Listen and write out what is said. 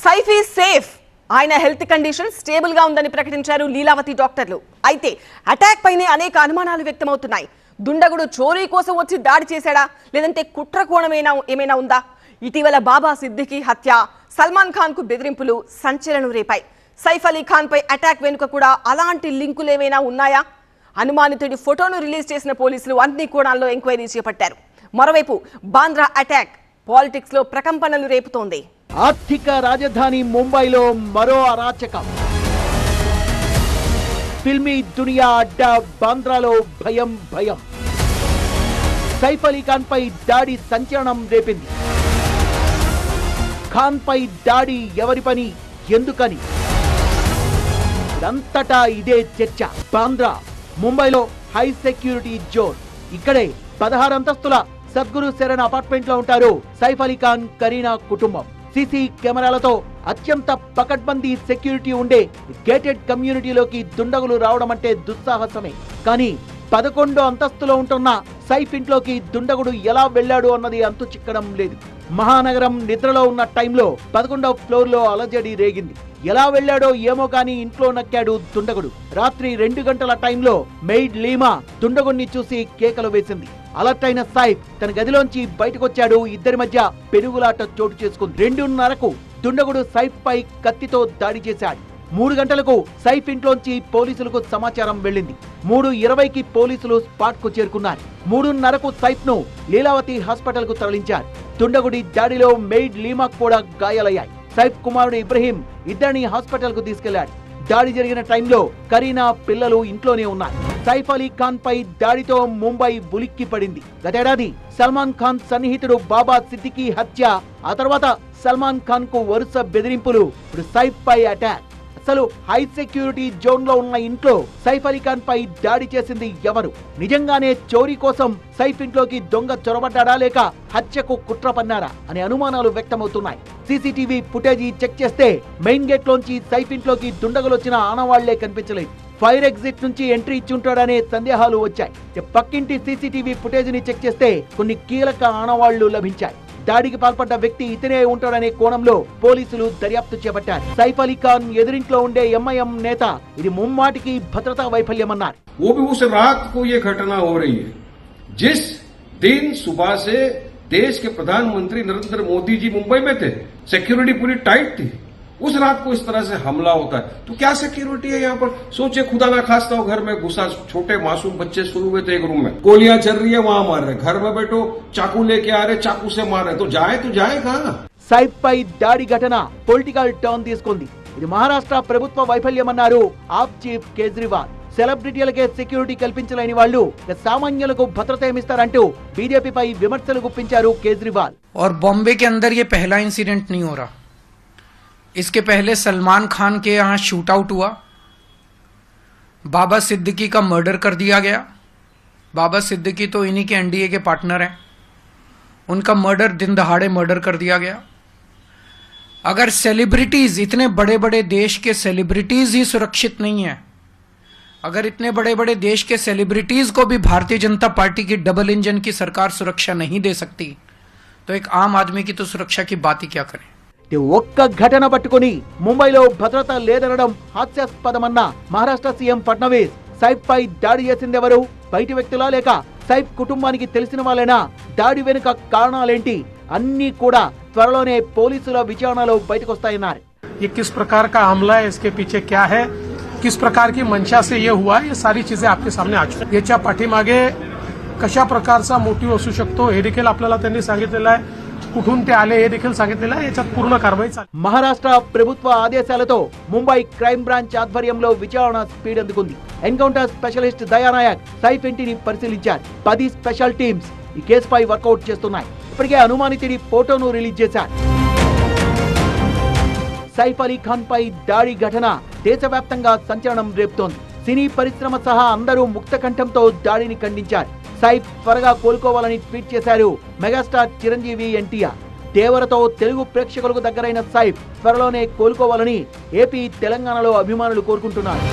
Saif is safe. ఆయన health condition stable గా ఉందని ప్రకటించారు లీలావతి డాక్టర్లు. అయితే అటాక్ పైనే అనేక అనుమానాలు వ్యక్తమవుతున్నాయి. దుండగుడు చోరీ కోసం వచ్చి దాడి చేశాడా, లేదంటే కుట్ర కోణం ఏమైనా ఉందా? ఇటీవల బాబా సిద్దికీ హత్య, సల్మాన్ ఖాన్ కు బెదిరింపులు సంచలనం రేపాయి. సైఫ్ అలీ ఖాన్ పై అటాక్ వెనుక కూడా అలాంటి లింకులు ఏమైనా ఉన్నాయా? అనుమానితుడి ఫోటోను రిలీజ్ చేసిన పోలీసులు అన్ని కోణాల్లో ఎంక్వైరీ చేపట్టారు. మరోవైపు బాంద్రా అటాక్ పాలిటిక్స్ లో ప్రకంపనలు రేపుతోంది. ఆర్థిక రాజధాని ముంబైలో మరో అరాచకం. ఫిల్మీ దునియా అడ్డా బాంద్రాలో భయం భయం. సైఫ్ అలీ ఖాన్ పై దాడి సంచలనం రేపింది. ఖాన్ పై దాడి ఎవరి పని, ఎందుకని? అంతటా ఇదే చర్చ. బాంద్రా ముంబైలో హై సెక్యూరిటీ జోన్. ఇక్కడే 16 అంతస్తుల సద్గురు శరణ్ అపార్ట్మెంట్ లో ఉంటారు సైఫ్ అలీ ఖాన్, కరీనా కుటుంబం. సీసీ కెమెరాలతో అత్యంత పకడ్బందీ సెక్యూరిటీ ఉండే గేటెడ్ కమ్యూనిటీలోకి దుండగులు రావడం అంటే దుస్సాహసమే. కానీ 11 అంతస్తులో ఉంటున్న సైఫ్ ఇంట్లోకి దుండగుడు ఎలా వెళ్లాడు అన్నది అంతు చిక్కడం లేదు. మహానగరం నిద్రలో ఉన్న టైంలో 11వ ఫ్లోర్ లో అలజడి రేగింది. ఎలా వెళ్లాడో ఏమో కానీ ఇంట్లో నక్కాడు దుండగుడు. రాత్రి 2 గంటల టైంలో మెయిడ్ లీమా దుండగుడిని చూసి కేకలు వేసింది. అలర్ట్ అయిన సైఫ్ తన గదిలోంచి బయటకొచ్చాడు. ఇద్దరి మధ్య పెనుగులాట చోటు చేసుకుంది. 2:30కు దుండగుడు సైఫ్ పై కత్తితో దాడి చేశాడు. 3 గంటలకు సైఫ్ ఇంట్లోంచి పోలీసులకు సమాచారం వెళ్ళింది. 3:20కి పోలీసులు స్పాట్ కు చేరుకున్నారు. 3:30కు సైఫ్ ను లీలావతి హాస్పిటల్ కు తరలించారు. దుండగుడి దాడిలో మెయిడ్ లీమా కూడా గాయాలయ్యాయి. సైఫ్ కుమారుడు ఇబ్రహీం ఇద్దరిని హాస్పిటల్ కు తీసుకెళ్లాడు. దాడి జరిగిన టైంలో కరీనా, పిల్లలు ఇంట్లోనే ఉన్నారు. సైఫ్ అలీ ఖాన్ పై దాడితో ముంబై ఉలిక్కి పడింది. గతేడాది సల్మాన్ ఖాన్ సన్నిహితుడు బాబా సిద్దికీ హత్య, ఆ తర్వాత సల్మాన్ ఖాన్ కు వరుస బెదిరింపులు, ఇప్పుడు సైఫ్ పై అటాక్. అసలు హై సెక్యూరిటీ జోన్ లో ఉన్న ఇంట్లో సైఫ్ అలీ ఖాన్ పై దాడి చేసింది ఎవరు? నిజంగానే చోరీ కోసం సైఫ్ ఇంట్లోకి దొంగ చొరబడ్డాడా, లేక హత్యకు కుట్ర పన్నారా అనే అనుమానాలు వ్యక్తమవుతున్నాయి. సీసీటీవీ ఫుటేజీ చెక్ చేస్తే మెయిన్ గేట్ లోంచి సైఫ్ ఇంట్లోకి దుండగులు వచ్చిన ఆనవాళ్లే కనిపించలేదు. ఫైర్ ఎగ్జిట్ నుంచి ఎంట్రీ ఇచ్చి ఉంటాడనే సందేహాలు వచ్చాయి. పక్కింటి సీసీటీవీ ఫుటేజ్ ని చెక్ చేస్తే కొన్ని కీలక ఆనవాళ్లు లభించాయి. దాడికి పాల్పడ్డ వ్యక్తి ఇతనే ఉంటాడనే కోణంలో పోలీసులు దర్యాప్తు చేపట్టారు. సైఫ్ అలీ ఖాన్ ఎదురింట్లో ఉండే ఎంఐఎం నేత ఇది ముమ్మాటికి భద్రతా వైఫల్యమన్నారు. वो भी उस रात को ये घटना हो रही है जिस दिन सुबह से देश के प्रधानमंत्री नरेंद्र मोदी जी मुंबई में थे, सिक्योरिटी पूरी टाइट थी. उस रात को इस तरह से हमला होता है तो क्या सिक्योरिटी है यहाँ पर? सोचे खुदा ना खास्ता हो घर में घुसा, छोटे मासूम बच्चे सोए हुए थे एक रूम में, गोलियां चल रही है, वहां मार रहे. घर में बैठो, चाकू लेके आ रहे, चाकू से मार रहे. तो जाए कहां? సైఫ్ పై దాడి ఘటన పొలిటికల్ టర్న్ తీసుకుంది. ఇది మహారాష్ట్ర ప్రభుత్వ వైఫల్యమన్నారు ఆప్ చీఫ్ కేజ్రీవాల్. సెలబ్రిటీలకే సెక్యూరిటీ కల్పించలేని వాళ్ళు సామాన్యులకు భద్రత ఏమిస్తారంటూ బీజేపీపై విమర్శలు గుప్పించారు కేజ్రీవాల్. और बॉम्बे के अंदर ये पहला इंसिडेंट नहीं हो रहा. इसके पहले सलमान खान के यहाँ शूट आउट हुआ, बाबा सिद्दीकी का मर्डर कर दिया गया. बाबा सिद्दीकी तो इन्हीं के एनडीए के पार्टनर हैं. उनका मर्डर दिन दहाड़े मर्डर कर दिया गया. अगर सेलिब्रिटीज, इतने बड़े बड़े देश के सेलिब्रिटीज ही सुरक्षित नहीं है, अगर इतने बड़े बड़े देश के सेलिब्रिटीज को भी भारतीय जनता पार्टी की डबल इंजन की सरकार सुरक्षा नहीं दे सकती, तो एक आम आदमी की तो सुरक्षा की बात ही क्या करें. ఒక్క ఘటన పట్టుకుని ముంబైలో భద్రత లేదనడం హాస్యాస్పదమన్న మహారాష్ట్ర సీఎం ఫడ్నవీస్ సైఫ్ పై దాడి చేసిందెవరు? బయటి వ్యక్తులా, లేక సైఫ్ కుటుంబానికి తెలిసిన వాళ్ళేనా? దాడి వెనుక కారణాలేంటి? అన్ని కూడా త్వరలోనే పోలీసుల విచారణలో బయటకొస్తాయన్నారు. ये किस प्रकार का हमला है, इसके पीछे क्या है, किस प्रकार की मंशा से ये हुआ, ये सारी चीजें आपके सामने आ चुकी. याच्या पाठीमागे कशा प्रकारचा मोटिव्ह असू शकतो हे देखील आपल्याला त्यांनी सांगितलेलं आहे. कुठून ते आले हे देखील सांगितलेलं आहे. याच्यात पूर्ण कारवाई चालू. మహారాష్ట్ర ప్రభుత్వ ఆదేశాలతో ముంబై క్రైమ్ బ్రాంచ్ ఆధ్వర్యంలో విచారణ స్పీడ్ అందుకుంది. ఎన్కౌంటర్ స్పెషలిస్ట్ దయానాయక్ సైఫ్ ఇంటిని పరిశీలించారు. 10 స్పెషల్ టీమ్స్ ఈ కేసుపై వర్కౌట్ చేస్తున్నాయి. ఇప్పటికే అనుమానితుడి ఫోటోను రిలీజ్ చేశారు. సైఫ్ అలీ ఖాన్ పై దాడి ఘటన దేశవ్యాప్తంగా సంచలనం రేపుతోంది. సినీ పరిశ్రమ సహా అందరూ ముక్త కంఠంతో దాడిని ఖండించారు. సైఫ్ త్వరగా కోలుకోవాలని ట్వీట్ చేశారు మెగాస్టార్ చిరంజీవి ఎన్టీఆర్. దేవరతో తెలుగు ప్రేక్షకులకు దగ్గరైన సైఫ్ త్వరలోనే కోలుకోవాలని ఏపీ, తెలంగాణలో అభిమానులు కోరుకుంటున్నారు.